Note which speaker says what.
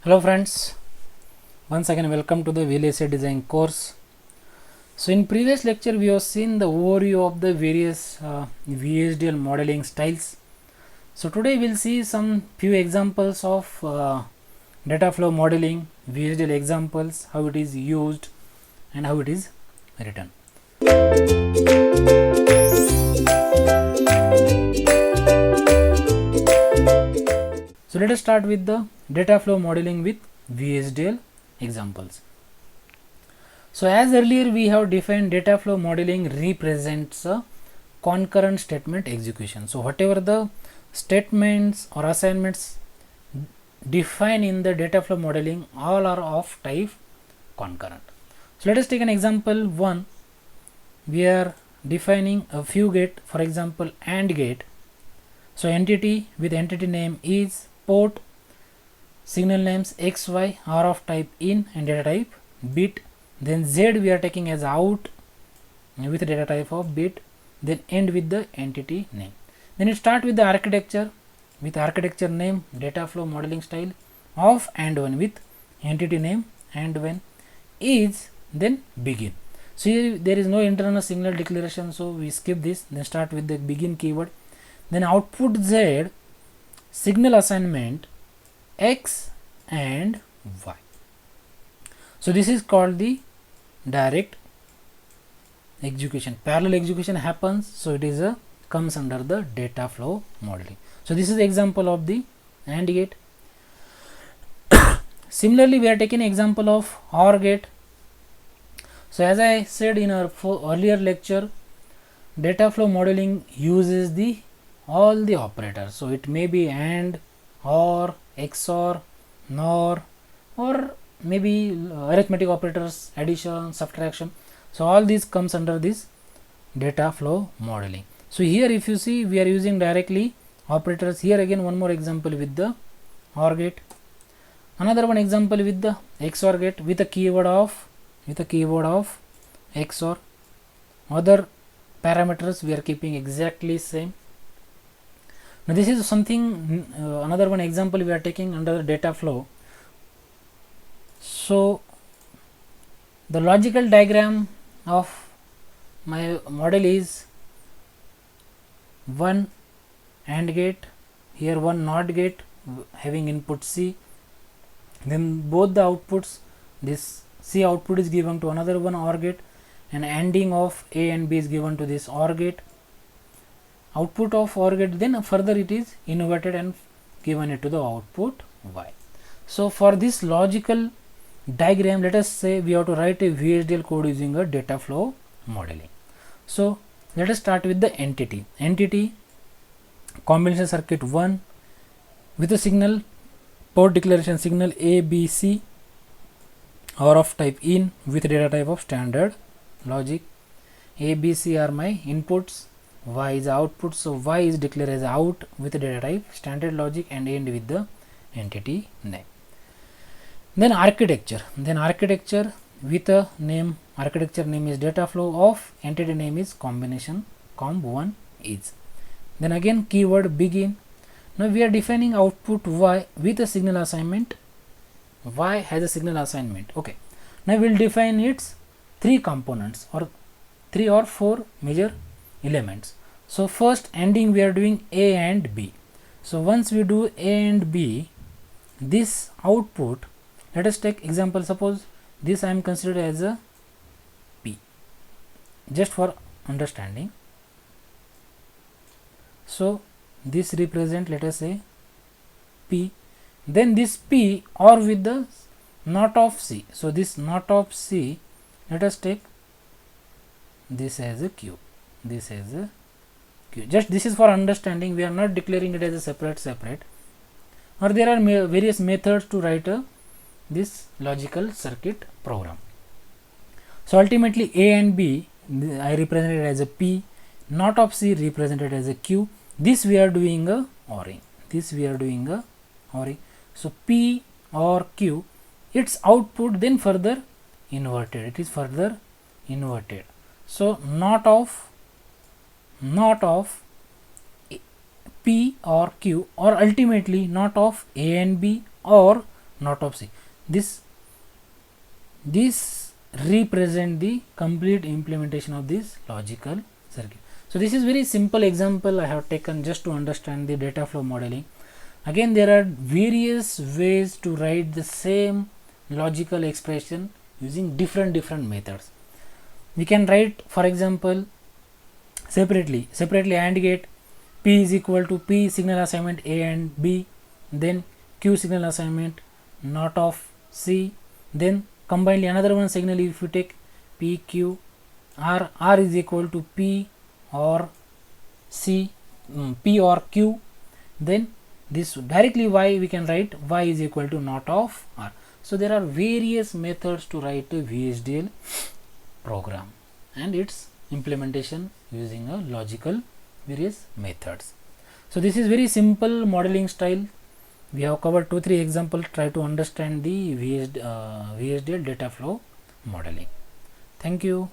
Speaker 1: Hello friends, once again welcome to the VLSI design course. So in previous lecture we have seen the overview of the various VHDL modeling styles. So today we'll see some few examples of data flow modeling, VHDL examples, how it is used and how it is written. So let us start with the data flow modeling with VHDL examples. So as earlier we have defined, data flow modeling represents a concurrent statement execution. So whatever the statements or assignments defined in the data flow modeling, all are of type concurrent. So let us take an example 1. We are defining a few gate, for example AND gate. So entity with entity name is port, signal names X, Y are of type in and data type bit. Then Z we are taking as out with data type of bit. Then end with the entity name. Then it start with the architecture with architecture name, data flow modeling style of AND1 with entity name AND1 is, then begin. So here there is no internal signal declaration, so we skip this. Then start with the begin keyword. Then output Z, signal assignment X and Y. So this is called the direct execution. Parallel execution happens, so it is a comes under the data flow modeling. So this is the example of the AND gate. Similarly we are taking example of OR gate. So as I said in our earlier lecture, data flow modeling uses the all the operators. So it may be AND, OR, XOR, NOR, or maybe arithmetic operators, addition, subtraction. So all these comes under this data flow modeling. So here if you see, we are using directly operators. Here again one more example with the OR gate. Another one example with the XOR gate with a keyword of XOR. Other parameters we are keeping exactly same. Now this is something another one example we are taking under the data flow. So the logical diagram of my model is one AND gate, here one NOT gate having input C, then both the outputs, this C output is given to another one OR gate, and ANDing of A and B is given to this OR gate. Output of OR gate, then further it is inverted and given it to the output Y. So for this logical diagram, let us say we have to write a VHDL code using a data flow modeling. So let us start with the entity combination circuit 1 with a signal port declaration signal A, B, C are of type in with data type of standard logic. A, B, C are my inputs, Y is output, so Y is declared as out with data type standard logic and end with the entity name. Then architecture with a name, architecture name is data flow of entity name is combination comb1 is. Then again keyword begin. Now we are defining output Y with a signal assignment. Y has a signal assignment. Okay, now we will define its three components or 3 or 4 major elements. So first ending we are doing A and B. So once we do A and B, this output, let us take example, suppose this I am considered as a P, just for understanding. So this represent, let us say P, then this P or with the not of C. So this not of C, let us take this as a Q, this as a Q. Just this is for understanding, we are not declaring it as a separate, or there are various methods to write this logical circuit program. So ultimately A and B I represented as a P, not of C represented as a Q. This we are doing a ORing. So P or Q, its output then further inverted. It is further inverted. So not of P or Q, or ultimately not of A and B or not of C. This represent the complete implementation of this logical circuit. So this is very simple example I have taken just to understand the data flow modeling. Again, there are various ways to write the same logical expression using different methods. We can write, for example, separately AND gate, P is equal to P signal assignment A and B, then Q signal assignment not of C, then combinedly another one signal, if you take P Q R is equal to P or C, P or Q, then this directly Y we can write Y is equal to not of R. So there are various methods to write a VHDL program and its implementation using a logical various methods. So this is very simple modeling style. We have covered 2-3 examples. Try to understand the VHDL data flow modeling. Thank you.